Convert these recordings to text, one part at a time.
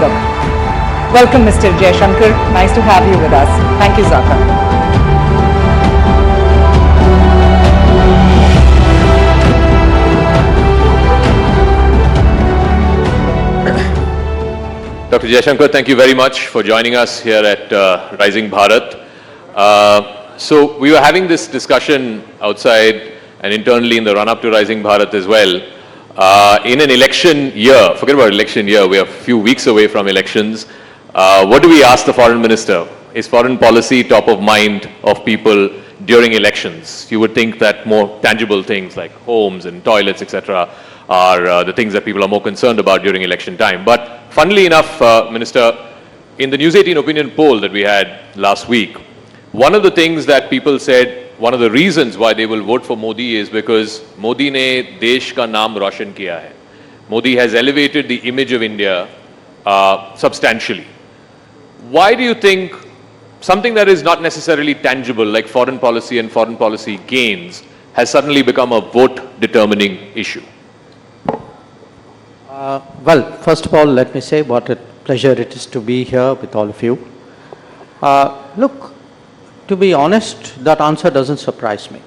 welcome. Welcome, Mr. Jaishankar. Nice to have you with us. Thank you, Zaka. Dr. Jaishankar, thank you very much for joining us here at Rising Bharat. So we were having this discussion outside and internally in the run-up to Rising Bharat as well. In an election year, forget about election year, we are a few weeks away from elections. What do we ask the foreign minister? Is foreign policy top of mind of people during elections? You would think that more tangible things like homes and toilets, etc., are the things that people are more concerned about during election time. But funnily enough, Minister, in the News18 opinion poll that we had last week, one of the things that people said, one of the reasons why they will vote for Modi is because Modi ne desh ka naam roshan kiya hai. Modi has elevated the image of India substantially. Why do you think something that is not necessarily tangible like foreign policy and foreign policy gains has suddenly become a vote determining issue? Well, first of all, let me say what a pleasure it is to be here with all of you. Look, to be honest, that answer doesn't surprise me.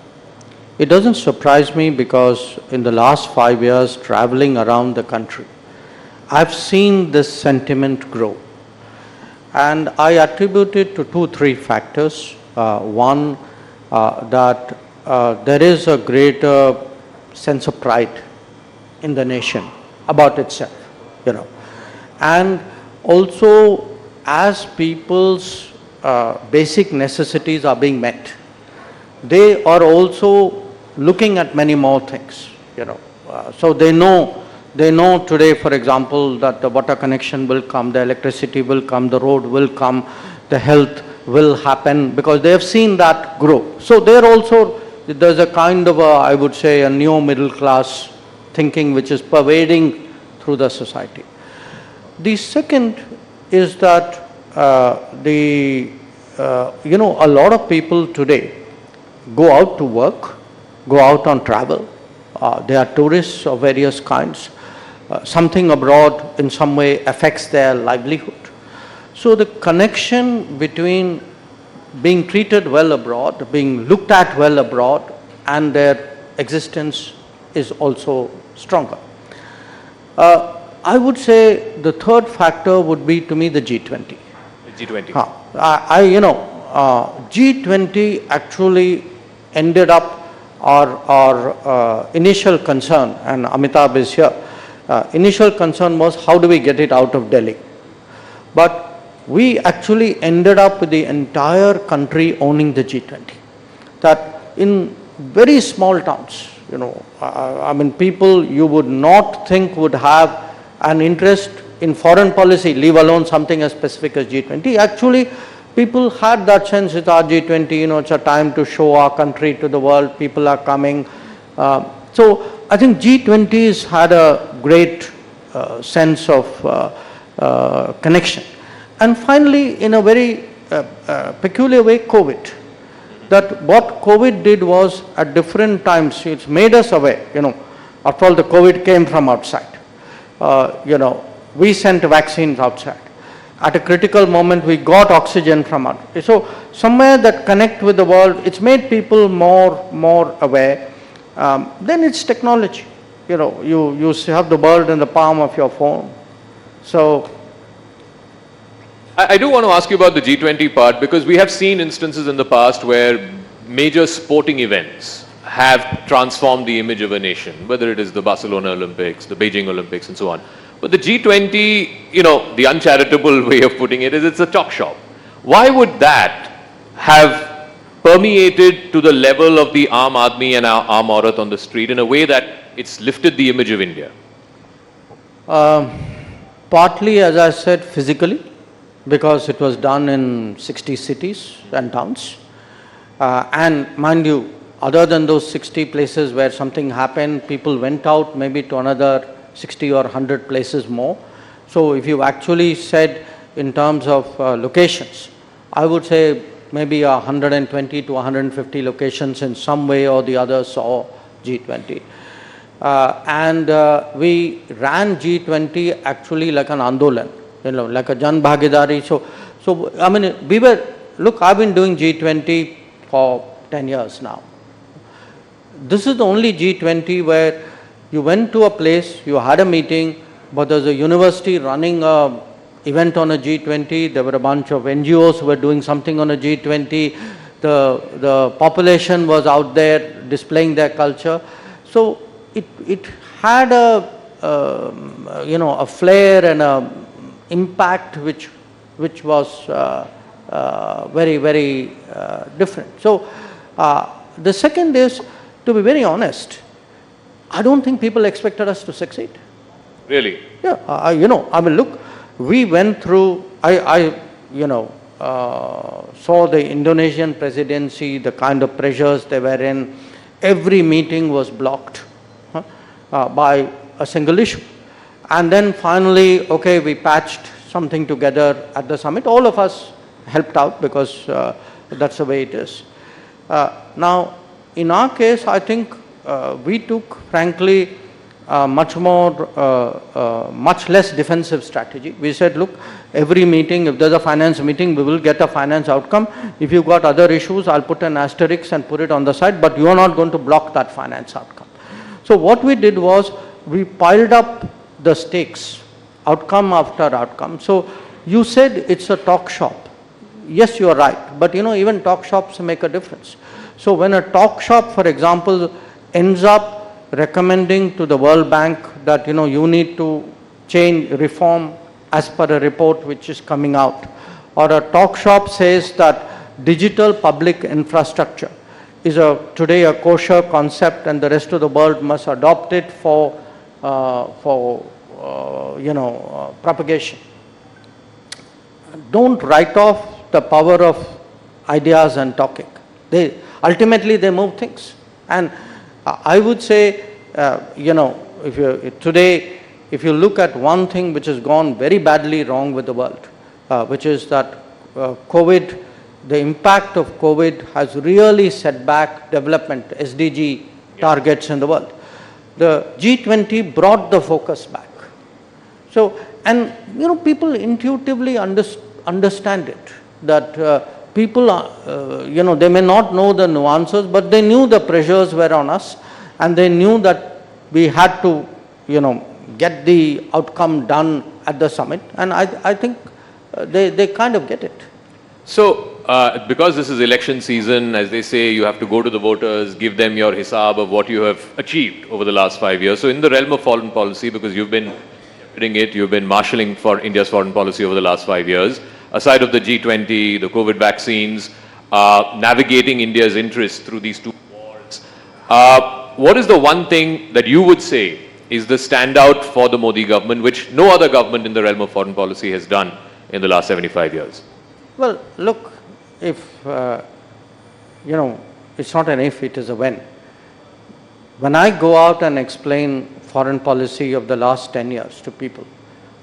It doesn't surprise me because in the last 5 years, traveling around the country, I've seen this sentiment grow. And I attribute it to 2-3 factors. One, that there is a greater sense of pride in the nation about itself, and also as people's basic necessities are being met, they are also looking at many more things, so they know today, for example, that the water connection will come, the electricity will come, the road will come, the health will happen, because they have seen that grow. So there's a kind of I would say, a new middle class thinking which is pervading through the society. The second is that a lot of people today go out to work, go out on travel. They are tourists of various kinds. Something abroad in some way affects their livelihood. So the connection between being treated well abroad, being looked at well abroad, and their existence is also stronger. I would say the third factor would be, to me, the G20. G20. G20 actually ended up our initial concern, and Amitabh is here. Initial concern was how do we get it out of Delhi? But we actually ended up with the entire country owning the G20. That in very small towns, people you would not think would have an interest in foreign policy, leave alone something as specific as G20. Actually, people had that sense, it's our G20, it's a time to show our country to the world, people are coming. So I think G20 has had a great sense of connection. And finally, in a very peculiar way, COVID. That what COVID did was, at different times, it's made us aware, after all the COVID came from outside. We sent vaccines outside. At a critical moment, we got oxygen from outside. So somewhere that connect with the world, it's made people more aware. Then it's technology. You have the world in the palm of your phone. So I do want to ask you about the G20 part, because we have seen instances in the past where major sporting events have transformed the image of a nation, whether it is the Barcelona Olympics, the Beijing Olympics, and so on. But the G20, the uncharitable way of putting it is it's a chalk shop. Why would that have permeated to the level of the Aam Aadmi and Aam Aurat on the street in a way that it's lifted the image of India? Partly, as I said, physically, because it was done in 60 cities and towns. And mind you, other than those 60 places where something happened, people went out maybe to another 60 or 100 places more. So if you actually said in terms of locations, I would say maybe 120 to 150 locations in some way or the other saw G20. We ran G20 actually like an andolan. like a Jan Bhagidari. So I mean, look, I've been doing G20 for 10 years now. This is the only G20 where you went to a place, you had a meeting, but there's a university running a event on a G20, there were a bunch of NGOs who were doing something on a G20, the population was out there displaying their culture. So it had a flair and a impact which was very, very different. So the second is, to be very honest, I don't think people expected us to succeed. Really? Yeah, I mean, look, we went through, saw the Indonesian presidency, the kind of pressures they were in. Every meeting was blocked by a single issue. And then finally, okay, we patched something together at the summit. All of us helped out because that's the way it is. Now, in our case, I think we took, frankly, much less defensive strategy. We said, look, every meeting, if there's a finance meeting, we will get a finance outcome. If you've got other issues, I'll put an asterisk and put it on the side, but you are not going to block that finance outcome. So what we did was, we piled up the stakes, outcome after outcome. So you said it's a talk shop. Yes, you are right, but even talk shops make a difference. So when a talk shop, for example, ends up recommending to the World Bank that you need to change, reform as per a report which is coming out, or a talk shop says that digital public infrastructure is today a kosher concept and the rest of the world must adopt it for propagation. Don't write off the power of ideas and talking. Ultimately they move things. And I would say, if you look at one thing which has gone very badly wrong with the world, which is that COVID, the impact of COVID has really set back development, SDG targets in the world. The G20 brought the focus back. So, and people intuitively understand it, that people, they may not know the nuances, but they knew the pressures were on us, and they knew that we had to, get the outcome done at the summit, and I think they kind of get it. So, because this is election season, as they say, you have to go to the voters, give them your hisab of what you have achieved over the last 5 years. So, in the realm of foreign policy, because you've been you've been marshalling for India's foreign policy over the last 5 years, aside of the G20, the COVID vaccines, navigating India's interests through these two wars, what is the one thing that you would say is the standout for the Modi government, which no other government in the realm of foreign policy has done in the last 75 years? Well, look, if, it's not an if, it is a when. When I go out and explain foreign policy of the last 10 years to people,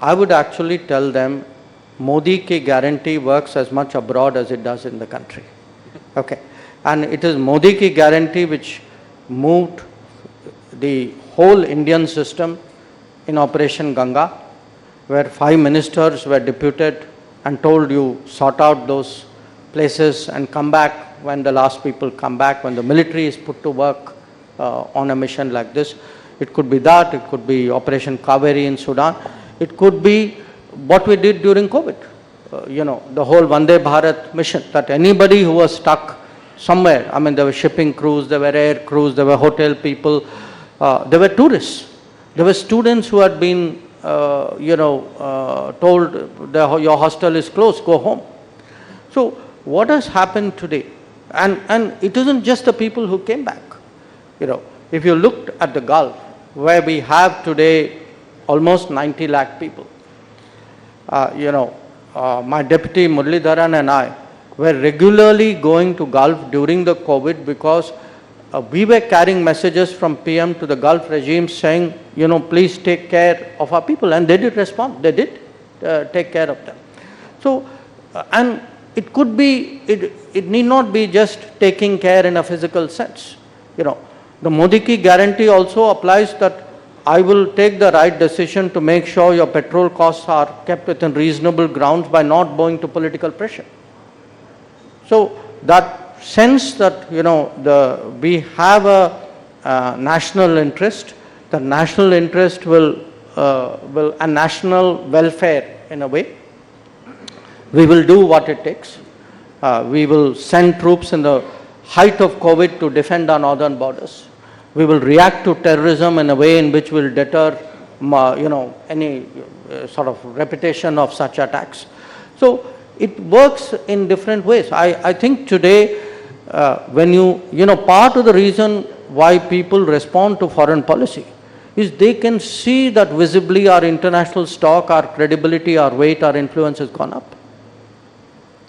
I would actually tell them Modi ki guarantee works as much abroad as it does in the country. Okay. And it is Modi ki guarantee which moved the whole Indian system in Operation Ganga, where 5 ministers were deputed and told you sort out those places and come back when the last people come back, when the military is put to work on a mission like this. It could be that, it could be Operation Kaveri in Sudan, it could be what we did during COVID, the whole Vande Bharat mission, that anybody who was stuck somewhere, I mean, there were shipping crews, there were air crews, there were hotel people, there were tourists, there were students who had been, told your hostel is closed, go home. So what has happened today, and it isn't just the people who came back, if you looked at the Gulf, where we have today almost 90 lakh people, my deputy Muralidharan and I were regularly going to Gulf during the COVID because we were carrying messages from PM to the Gulf regime saying, please take care of our people, and they did respond. They did take care of them. So, and it could be, it need not be just taking care in a physical sense. The Modi ki guarantee also applies that I will take the right decision to make sure your petrol costs are kept within reasonable grounds by not bowing to political pressure. So that sense that, we have a national interest, the national interest will a national welfare in a way. We will do what it takes. We will send troops in the height of COVID to defend our northern borders. We will react to terrorism in a way in which will deter, any sort of repetition of such attacks. So it works in different ways. I think today, part of the reason why people respond to foreign policy is they can see that visibly our international stock, our credibility, our weight, our influence has gone up.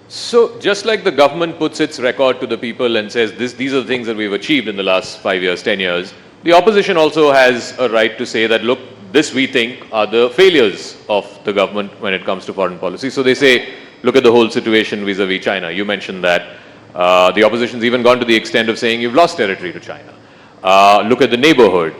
So, just like the government puts its record to the people and says these are the things that we've achieved in the last 5 years, 10 years, the opposition also has a right to say that, look, this we think are the failures of the government when it comes to foreign policy. So they say, look at the whole situation vis-a-vis China. You mentioned that. The opposition's even gone to the extent of saying you've lost territory to China. Look at the neighborhood.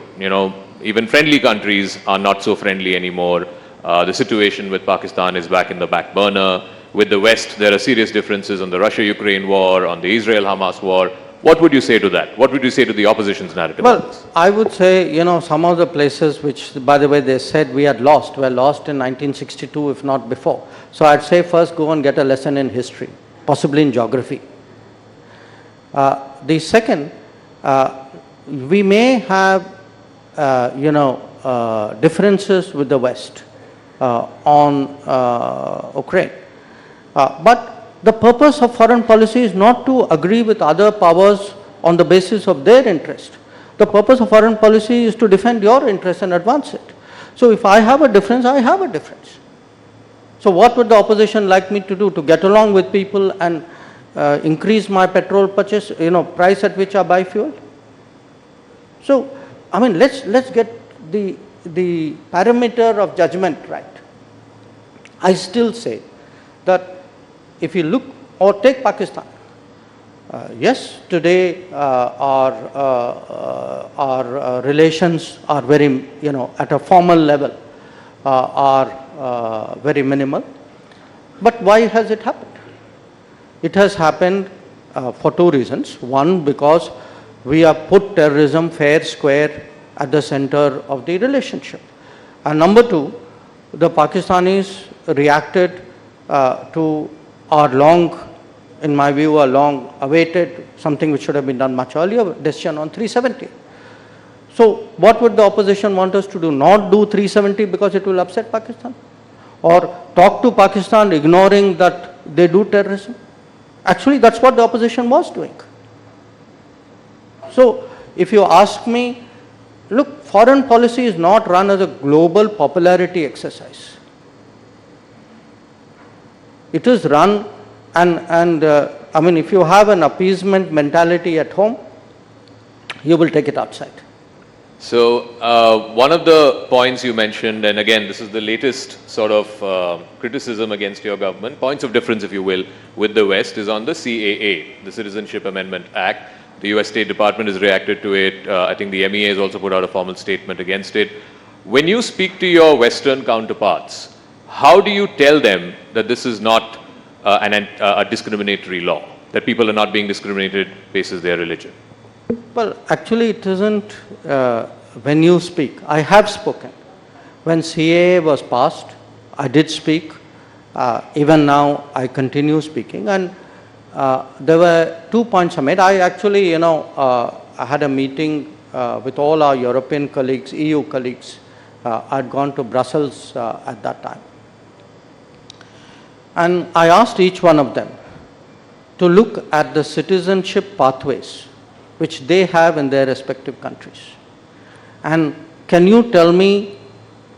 Even friendly countries are not so friendly anymore. The situation with Pakistan is back in the back burner. With the West, there are serious differences on the Russia-Ukraine war, on the Israel-Hamas war. What would you say to that? What would you say to the opposition's narrative? Well, I would say, some of the places which, by the way, they said we had lost, were lost in 1962, if not before. So I'd say first go and get a lesson in history, possibly in geography. The second, we may have, differences with the West on Ukraine. But the purpose of foreign policy is not to agree with other powers on the basis of their interest. The purpose of foreign policy is to defend your interest and advance it. So if I have a difference, I have a difference. So what would the opposition like me to do? To get along with people and increase my petrol purchase, price at which I buy fuel? So, let's get the parameter of judgment right. I still say that if you look or take Pakistan, yes, today our relations are very, at a formal level, are very minimal. But why has it happened? It has happened for two reasons. One, because we have put terrorism fair square at the center of the relationship. And number two, the Pakistanis reacted to our in my view, a long awaited, something which should have been done much earlier, decision on 370. So what would the opposition want us to do? Not do 370 because it will upset Pakistan? Or talk to Pakistan ignoring that they do terrorism? Actually, that's what the opposition was doing. So if you ask me, look, foreign policy is not run as a global popularity exercise. It is run if you have an appeasement mentality at home, you will take it outside. So one of the points you mentioned, and again, this is the latest sort of criticism against your government, points of difference, if you will, with the West, is on the CAA, the Citizenship Amendment Act. The US State Department has reacted to it. I think the MEA has also put out a formal statement against it. When you speak to your Western counterparts, how do you tell them that this is not a discriminatory law, that people are not being discriminated basis their religion? Well, actually it isn't when you speak. I have spoken. When CAA was passed, I did speak. Even now, I continue speaking. And there were 2 points I made. I actually, I had a meeting with all our European colleagues, EU colleagues. I'd gone to Brussels at that time. And I asked each one of them to look at the citizenship pathways which they have in their respective countries. And can you tell me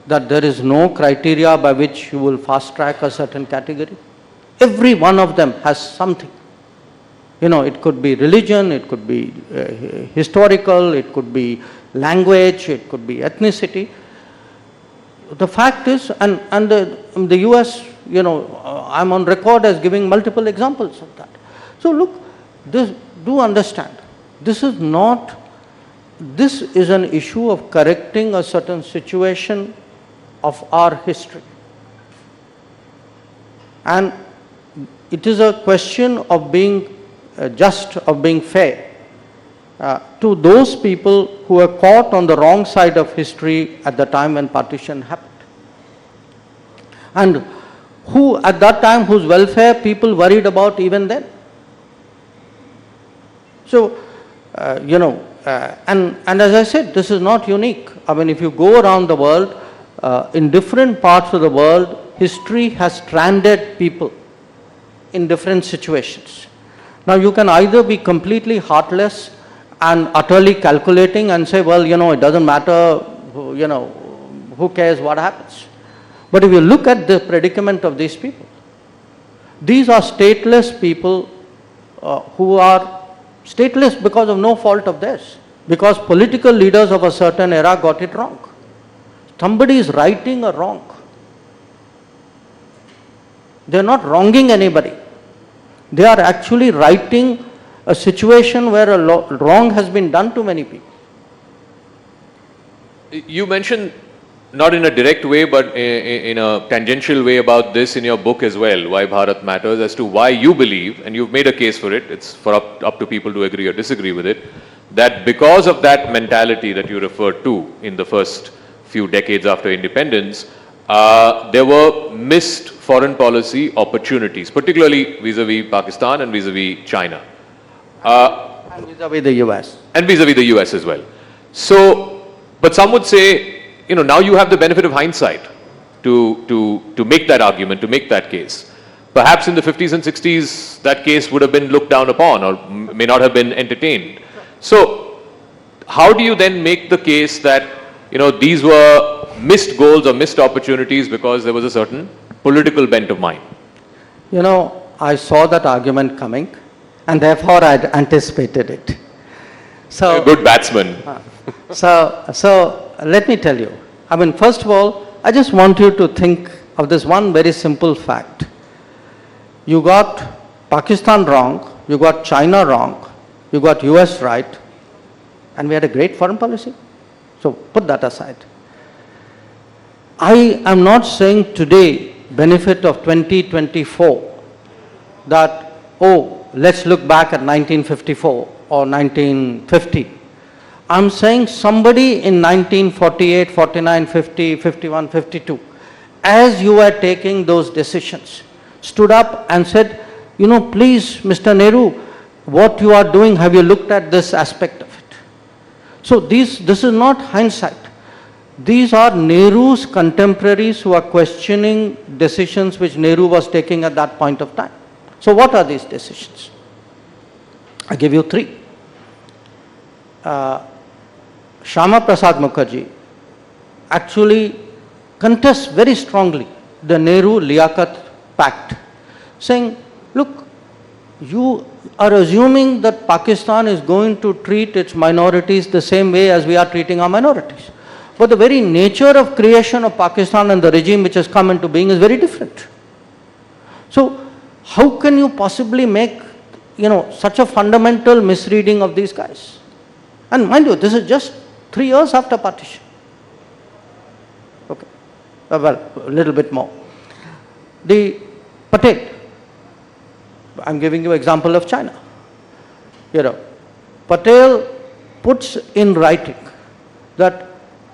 that there is no criteria by which you will fast track a certain category? Every one of them has something. It could be religion, it could be historical, it could be language, it could be ethnicity. The fact is, and the US, I'm on record as giving multiple examples of that. So look, do understand, this is not this is an issue of correcting a certain situation of our history. And it is a question of being just, of being fair to those people who were caught on the wrong side of history at the time when partition happened. And who at that time, whose welfare people worried about even then. So, and as I said, this is not unique. I mean, if you go around the world, in different parts of the world, history has stranded people in different situations. Now, you can either be completely heartless and utterly calculating and say, well, it doesn't matter, who cares what happens. But if you look at the predicament of these people, these are stateless people who are stateless because of no fault of theirs, because political leaders of a certain era got it wrong. Somebody is righting a wrong. They are not wronging anybody. They are actually righting a situation where a wrong has been done to many people. You mentioned, not in a direct way, but in a tangential way about this in your book as well, Why Bharat Matters, as to why you believe, and you've made a case for it, it's for up to people to agree or disagree with it, that because of that mentality that you referred to in the first few decades after independence, there were missed foreign policy opportunities, particularly vis-a-vis Pakistan and vis-a-vis China. And vis-a-vis the US. And vis-a-vis the US as well. So, but some would say, now you have the benefit of hindsight to make that argument, to make that case. Perhaps in the 50s and 60s, that case would have been looked down upon or may not have been entertained. So, how do you then make the case that, these were missed goals or missed opportunities because there was a certain political bent of mind? I saw that argument coming, and therefore I anticipated it. So, a good batsman. So let me tell you. I mean, first of all, I just want you to think of this one very simple fact. You got Pakistan wrong, you got China wrong, you got US right, and we had a great foreign policy. So put that aside. I am not saying today, benefit of 2024, that, let's look back at 1954 or 1950. I'm saying somebody in 1948, 49, 50, 51, 52, as you were taking those decisions, stood up and said, please, Mr. Nehru, what you are doing, have you looked at this aspect of it? So this is not hindsight. These are Nehru's contemporaries who are questioning decisions which Nehru was taking at that point of time. So what are these decisions? I give you three. Shyama Prasad Mukherjee actually contests very strongly the Nehru-Liaquat Pact, saying, look, you are assuming that Pakistan is going to treat its minorities the same way as we are treating our minorities. But the very nature of creation of Pakistan and the regime which has come into being is very different. So how can you possibly make, such a fundamental misreading of these guys? And mind you, this is just 3 years after partition. Okay. Well, a little bit more. The Patel, I'm giving you example of China. Patel puts in writing that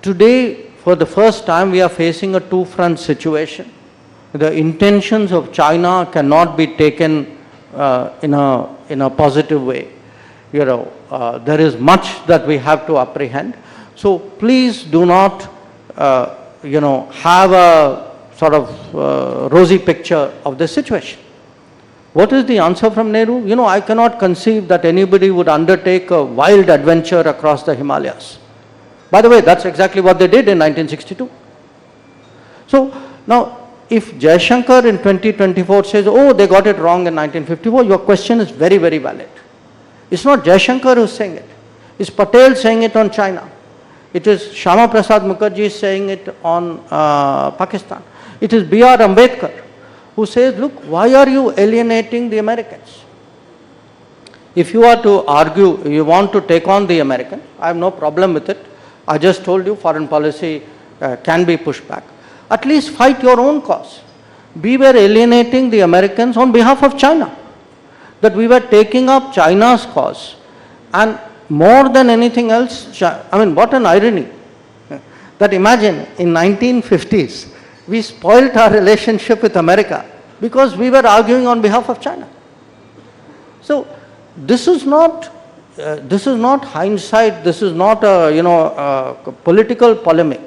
today, for the first time, we are facing a two-front situation. The intentions of China cannot be taken in a positive way. There is much that we have to apprehend. So please do not, have a sort of rosy picture of the situation. What is the answer from Nehru? I cannot conceive that anybody would undertake a wild adventure across the Himalayas. By the way, that's exactly what they did in 1962. So now, if Jaishankar in 2024 says, they got it wrong in 1954, your question is very, very valid. It's not Jaishankar who's saying it. It's Patel saying it on China. It is Shyama Prasad Mukherjee saying it on Pakistan. It is B.R. Ambedkar who says, look, why are you alienating the Americans? If you are to argue, you want to take on the American, I have no problem with it. I just told you foreign policy can be pushed back. At least fight your own cause. We were alienating the Americans on behalf of China. That we were taking up China's cause. And more than anything else, I mean, what an irony. That imagine, in 1950s, we spoilt our relationship with America because we were arguing on behalf of China. So, this is not hindsight, this is not a political polemic.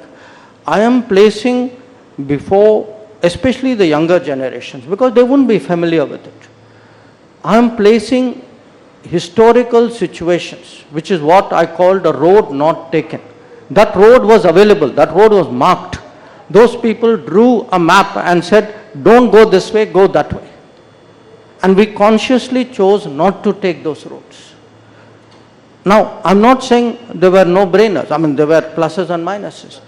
I am placing before, especially the younger generations, because they wouldn't be familiar with it. I am placing historical situations, which is what I called a road not taken. That road was available, that road was marked. Those people drew a map and said, don't go this way, go that way. And we consciously chose not to take those roads. Now, I'm not saying there were no-brainers. I mean, there were pluses and minuses.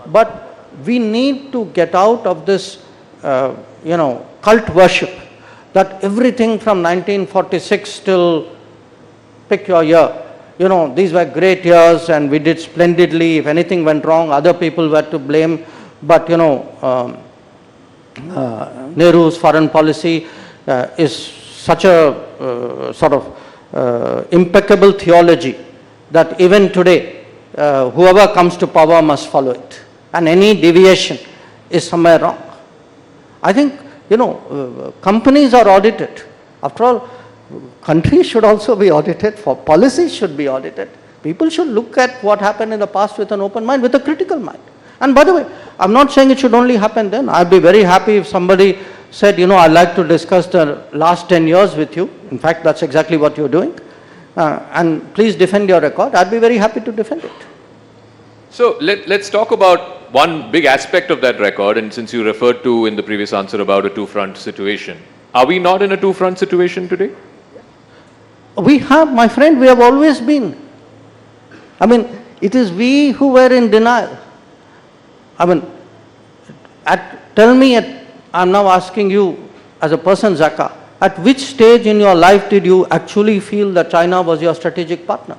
But we need to get out of this, cult worship that everything from 1946 till pick your year, these were great years and we did splendidly. If anything went wrong, other people were to blame. But, Nehru's foreign policy is such a sort of impeccable theology that even today, whoever comes to power must follow it. And any deviation is somewhere wrong. I think, companies are audited. After all, countries should also be audited, for policies should be audited. People should look at what happened in the past with an open mind, with a critical mind. And by the way, I'm not saying it should only happen then. I'd be very happy if somebody said, I'd like to discuss the last 10 years with you. In fact, that's exactly what you're doing. And please defend your record. I'd be very happy to defend it. So let's talk about one big aspect of that record, and since you referred to in the previous answer about a two-front situation. Are we not in a two-front situation today? We have, my friend, we have always been. I mean, it is we who were in denial. I mean, tell me, I'm now asking you as a person, Zaka, at which stage in your life did you actually feel that China was your strategic partner?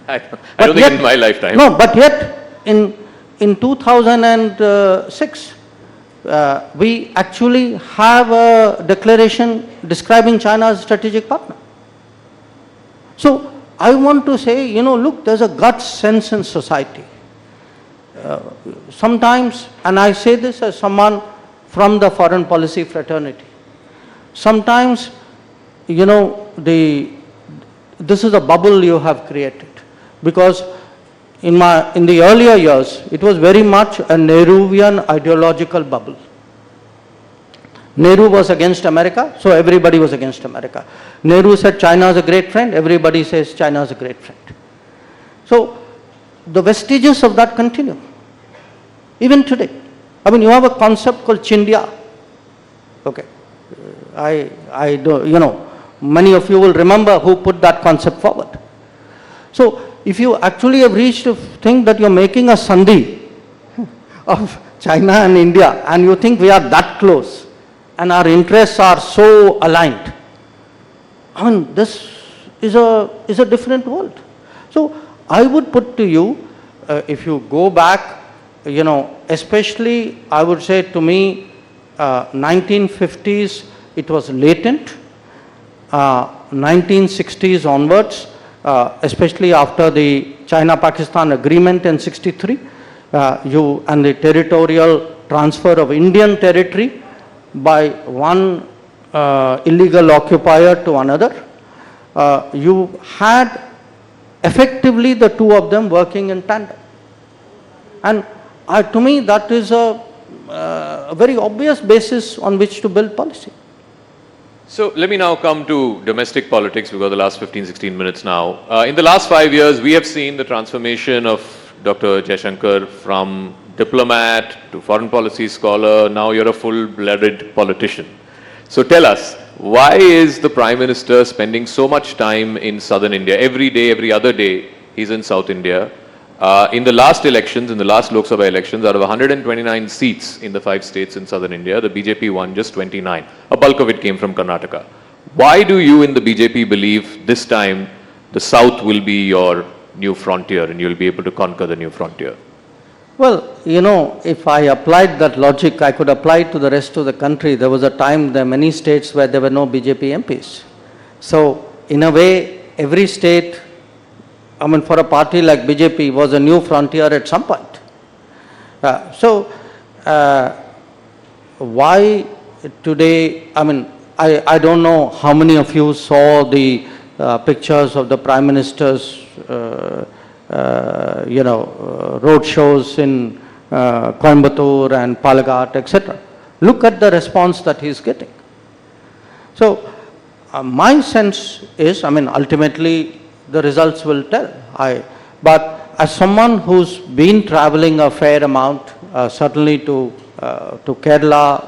I don't think in my lifetime. No, but yet in 2006, we actually have a declaration describing China as a strategic partner. So I want to say, look, there's a gut sense in society. Sometimes, and I say this as someone from the foreign policy fraternity, sometimes, this is a bubble you have created. Because in the earlier years, it was very much a Nehruvian ideological bubble. Nehru was against America, so everybody was against America. Nehru said China is a great friend, everybody says China is a great friend. So the vestiges of that continue. Even today. I mean, you have a concept called Chindia. Okay. I don't, many of you will remember who put that concept forward. So if you actually have reached to think that you're making a sandhi of China and India, and you think we are that close, and our interests are so aligned, I mean, this is a different world. So I would put to you, if you go back, especially I would say to me, 1950s, it was latent. 1960s onwards, especially after the China-Pakistan agreement in 63, and the territorial transfer of Indian territory by one illegal occupier to another, you had effectively the two of them working in tandem. And to me, that is a very obvious basis on which to build policy. So let me now come to domestic politics. We've got the last 15-16 minutes now. In the last 5 years, we have seen the transformation of Dr. Jaishankar from diplomat to foreign policy scholar. Now you're a full-blooded politician. So tell us, why is the Prime Minister spending so much time in southern India? Every day, every other day, he's in South India. In the last elections, in the last Lok Sabha elections, out of 129 seats in the 5 states in southern India, the BJP won just 29. A bulk of it came from Karnataka. Why do you in the BJP believe this time the South will be your new frontier and you'll be able to conquer the new frontier? Well, if I applied that logic, I could apply it to the rest of the country. There was a time, there were many states where there were no BJP MPs. So, in a way, every state, for a party like BJP, was a new frontier at some point. Why today, I don't know how many of you saw the pictures of the Prime Minister's road shows in Coimbatore and Palagat, etc. Look at the response that he is getting. So, my sense is, ultimately the results will tell. But as someone who's been traveling a fair amount, certainly to Kerala,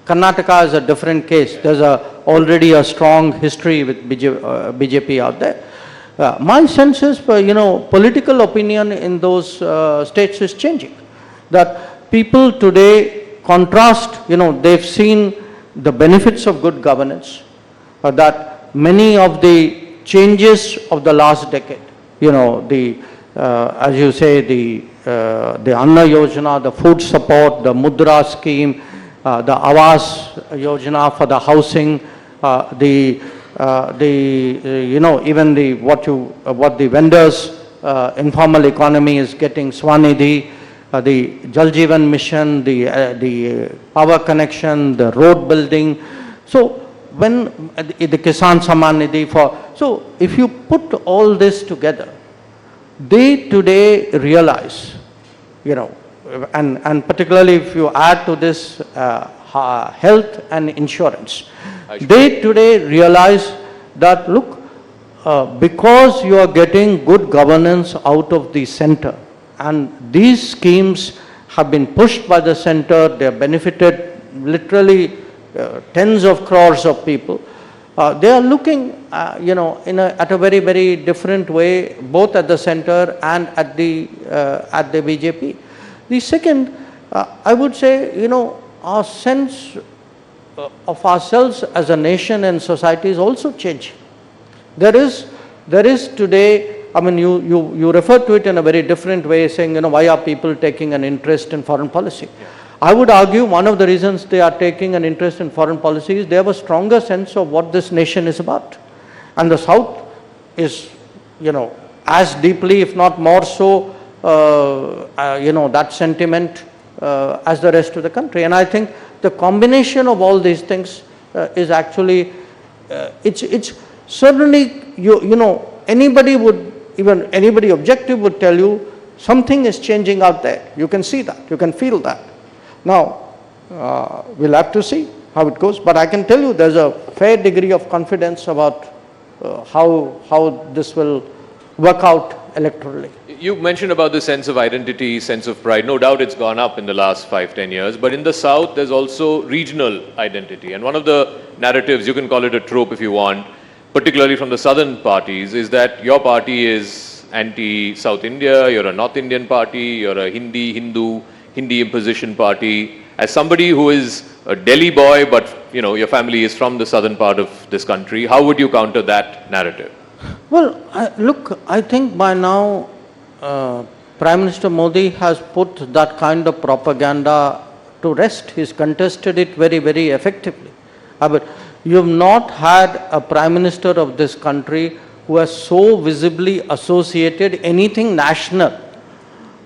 Karnataka is a different case. There's already a strong history with BJP out there. My sense is, political opinion in those states is changing. That people today contrast, they've seen the benefits of good governance, that many of the changes of the last decade, as you say, the Anna Yojana, the food support, the Mudra scheme, the Awas Yojana for the housing, even what the vendors, informal economy is getting, Swanidhi, the Jal Jeevan Mission, the power connection, the road building. So when the Kisan Samman Nidhi so if you put all this together, they today realize, and particularly if you add to this health and insurance, they today realize that, look, because you are getting good governance out of the center, and these schemes have been pushed by the center, they have benefited literally tens of crores of people. They are looking, at a very, very different way, both at the center and at the BJP. The second, I would say, our sense of ourselves as a nation and society is also changing. There is today, you refer to it in a very different way, saying, why are people taking an interest in foreign policy? Yeah. I would argue one of the reasons they are taking an interest in foreign policy is they have a stronger sense of what this nation is about. And the South is, as deeply, if not more so, that sentiment as the rest of the country. And I think the combination of all these things is actually, it's certainly, anybody objective would tell you something is changing out there. You can see that, you can feel that. Now, we'll have to see how it goes, but I can tell you there's a fair degree of confidence about how this will work out electorally. You mentioned about the sense of identity, sense of pride. No doubt it's gone up in the last 5-10 years, but in the South there's also regional identity. And one of the narratives, you can call it a trope if you want, particularly from the southern parties, is that your party is anti-South India, you're a North Indian party, you're a Hindu imposition party. As somebody who is a Delhi boy, but your family is from the southern part of this country, how would you counter that narrative? Well, look, I think by now Prime Minister Modi has put that kind of propaganda to rest. He's contested it very, very effectively. But you have not had a Prime Minister of this country who has so visibly associated anything national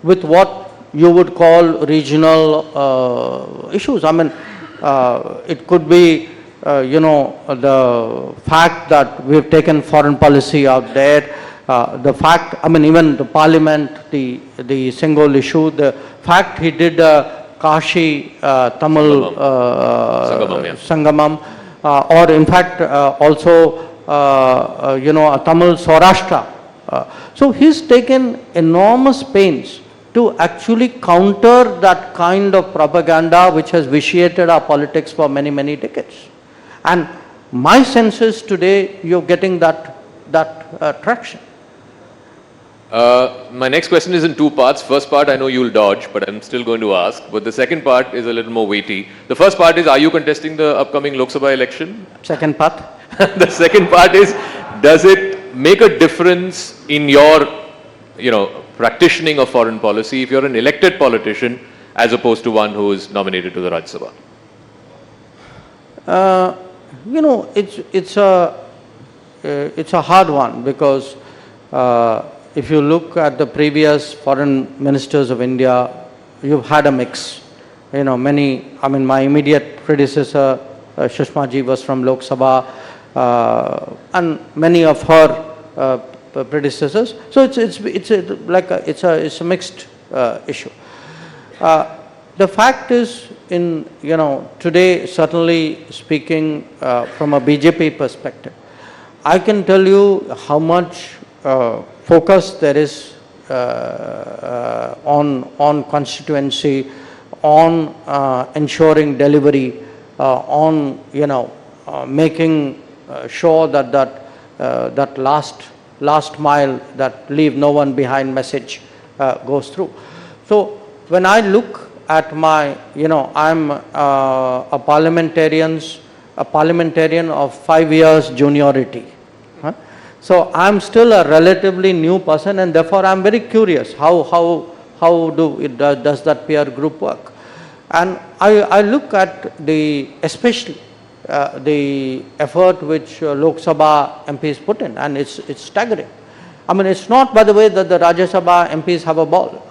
with what you would call regional issues. It could be, the fact that we've taken foreign policy out there, the fact, even the parliament, the single issue, the fact he did Kashi Tamil Sangamam, or in fact also, a Tamil Saurashtra. So he's taken enormous pains to actually counter that kind of propaganda which has vitiated our politics for many, many decades. And my sense is today you're getting that traction. My next question is in two parts. First part, I know you'll dodge, but I'm still going to ask. But the second part is a little more weighty. The first part is, are you contesting the upcoming Lok Sabha election? Second part? The second part is, does it make a difference in your, practicing of foreign policy if you're an elected politician as opposed to one who is nominated to the Rajya Sabha? It's a hard one because if you look at the previous foreign ministers of India, you've had a mix. My immediate predecessor, Sushma ji, was from Lok Sabha, and many of her predecessors. So it's a mixed issue. The fact is, today, certainly speaking from a BJP perspective, I can tell you how much focus there is on constituency, on ensuring delivery, on making sure that last mile, that leave no one behind message goes through. So when I look at my, I'm a parliamentarian of 5 years juniority. So I'm still a relatively new person, and therefore I'm very curious how does that peer group work. And I look at especially the effort which Lok Sabha MPs put in, and it's staggering. It's not, by the way, that the Rajya Sabha MPs have a ball.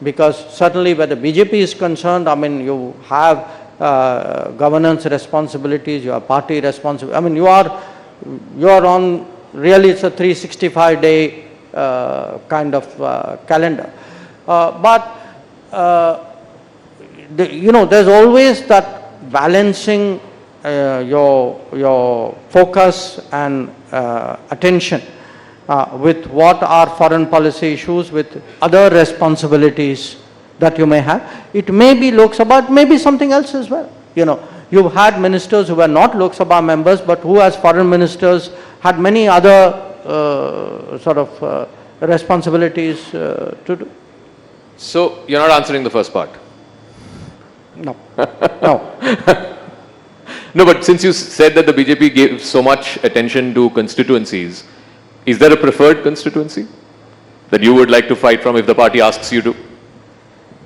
Because certainly where the BJP is concerned, you have governance responsibilities, you have party responsibilities. You are on, really it's a 365-day kind of calendar. But there's always that balancing your focus and attention with what are foreign policy issues, with other responsibilities that you may have. It may be Lok Sabha, it may be something else as well. You've had ministers who were not Lok Sabha members, but who as foreign ministers had many other responsibilities to do. So, you're not answering the first part? No. No. No, but since you said that the BJP gave so much attention to constituencies, is there a preferred constituency that you would like to fight from if the party asks you to?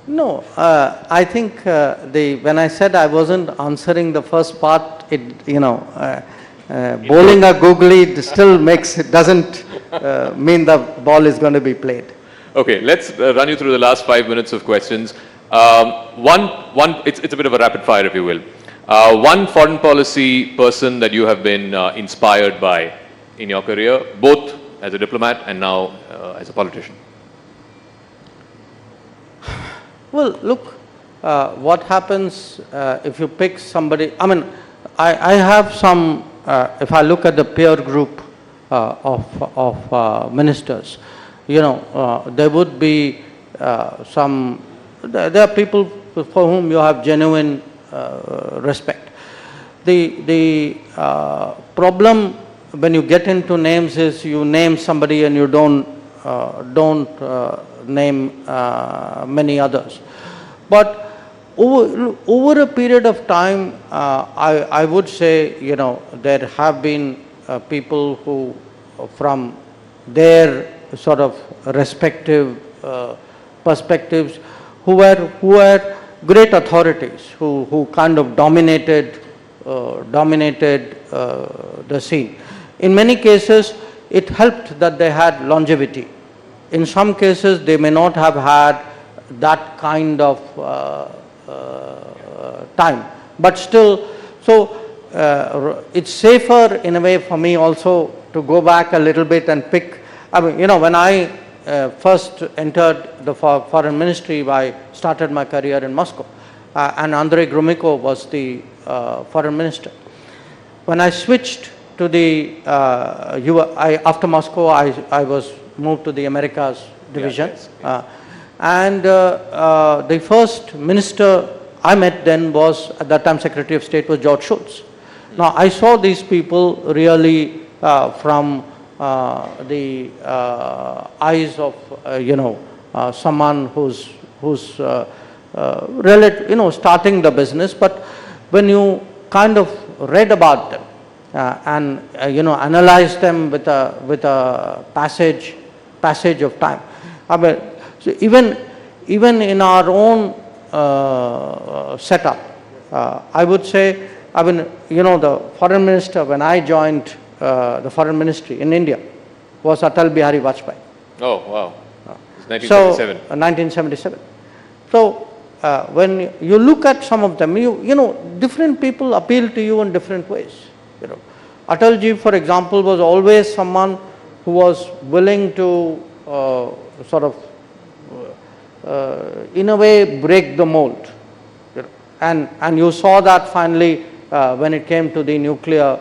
No, I think when I said I wasn't answering the first part, bowling a googly still doesn't mean the ball is going to be played. Okay, let's run you through the last 5 minutes of questions. It's a bit of a rapid fire, if you will. One foreign policy person that you have been inspired by in your career, both as a diplomat and now as a politician? Well, look, what happens if you pick somebody, I have some, if I look at the peer group of ministers, there would be there are people for whom you have genuine respect. The problem when you get into names is you name somebody and you don't name many others. But over a period of time, I would say, there have been people who, from their sort of respective perspectives, who were great authorities, who kind of dominated the scene. In many cases, it helped that they had longevity. In some cases, they may not have had that kind of time. But still, so it's safer in a way for me also to go back a little bit and pick. When I first entered the foreign ministry, I started my career in Moscow, and Andrei Gromyko was the foreign minister. When I switched to after Moscow, I was moved to the Americas division. Yes. And the first minister I met then was, at that time, Secretary of State was George Shultz. Now, I saw these people really from eyes of, someone who's starting the business. But when you kind of read about them and analyze them with a passage of time, I mean, so even in our own setup, I would say, the foreign minister, when I joined the foreign ministry in India, was Atal Bihari Vajpayee. Oh, wow. It's 1977. 1977. So, when you look at some of them, different people appeal to you in different ways. Atalji, for example, was always someone who was willing to in a way, break the mold. And you saw that finally when it came to the nuclear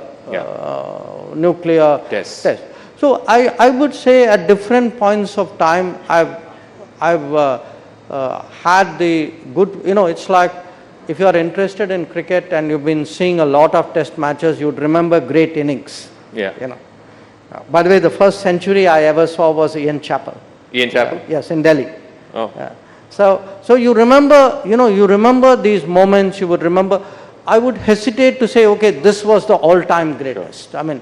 Yes. test. So I would say at different points of time, I've had the good, it's like if you are interested in cricket and you've been seeing a lot of test matches, you'd remember great innings. Yeah. By the way, the first century I ever saw was Ian Chappell. Ian Chappell? Yes, in Delhi. Oh. So you remember, you remember these moments, you would remember. I would hesitate to say, okay, this was the all-time greatest. Sure. I mean,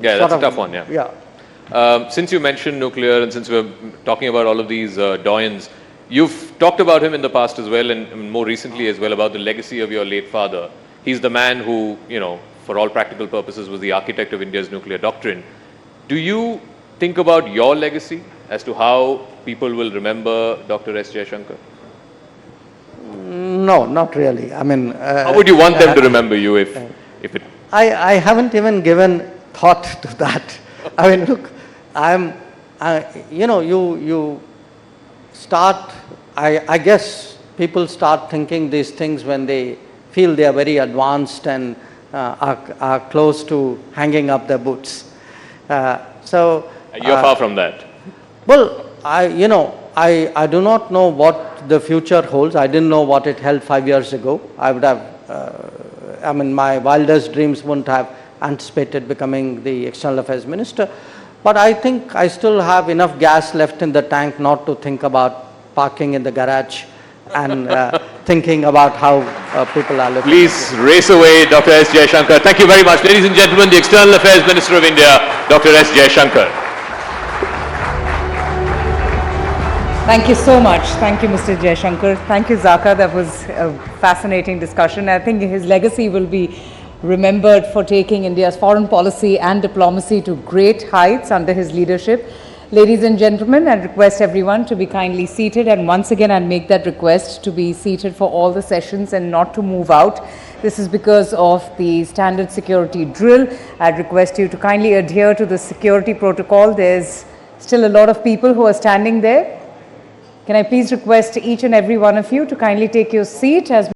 Yeah, that's a tough one, yeah. Yeah. Since you mentioned nuclear and since we're talking about all of these doyens, you've talked about him in the past as well and more recently as well about the legacy of your late father. He's the man who, for all practical purposes was the architect of India's nuclear doctrine. Do you think about your legacy as to how people will remember Dr. S. Jaishankar? No, not really. I mean... how would you want them to remember you if it... I haven't even given thought to that. I mean, look, you start, I guess people start thinking these things when they feel they are very advanced and are close to hanging up their boots. You're far from that. Well, I do not know what the future holds. I didn't know what it held 5 years ago. I would have, my wildest dreams wouldn't have anticipated becoming the External Affairs Minister. But I think I still have enough gas left in the tank not to think about parking in the garage and thinking about how people are living. Please race away Dr. S. Jaishankar. Thank you very much. Ladies and gentlemen, the External Affairs Minister of India, Dr. S. Jaishankar. Thank you so much. Thank you, Mr. Jaishankar. Thank you, Zaka. That was a fascinating discussion. I think his legacy will be remembered for taking India's foreign policy and diplomacy to great heights under his leadership. Ladies and gentlemen, I request everyone to be kindly seated, and once again I make that request to be seated for all the sessions and not to move out. This is because of the standard security drill. I'd request you to kindly adhere to the security protocol. There's still a lot of people who are standing there. Can I please request each and every one of you to kindly take your seat as